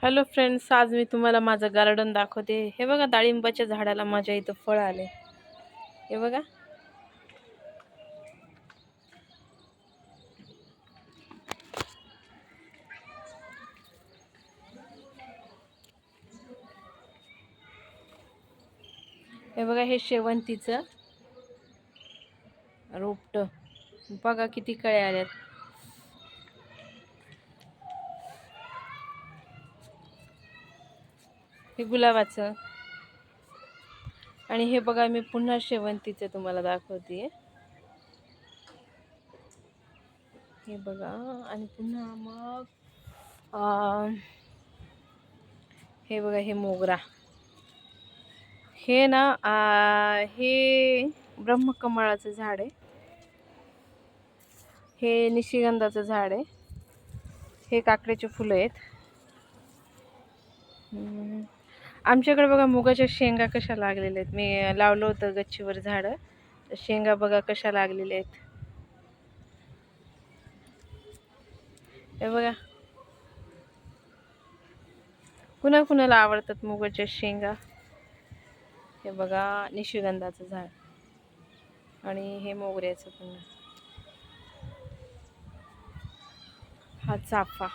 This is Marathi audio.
हॅलो फ्रेंड्स, आज मी तुम्हाला माझं गार्डन दाखवते. हे बघा, डाळिंबाच्या झाडाला माझ्या इथं फळ आले. हे बघा, हे बघा, हे शेवंतीचं रोपट बघा किती कळे आल्यात. हे गुलाबाचं. आणि हे बघा, मी पुन्हा शेवंतीचं तुम्हाला दाखवते. हे बघा, आणि पुन्हा मग हे बघा, हे मोगरा. हे ना हे ब्रह्मकमळाचं झाड आहे. हे निशिगंधाचं झाड आहे. हे काकड्याचे फुलं आहेत. आमच्याकडे बघा, मुगाच्या शेंगा कशा लागलेल्या आहेत. मी लावलं होतं गच्चीवर झाडं. शेंगा बघा कशा लागलेल्या आहेत. हे बघा, कुणाकुणाला आवडतात मुगाच्या शेंगा. हे बघा, निशिगंधाचं झाड. आणि हे मोगऱ्याचं पुन्हा. हा चाफा.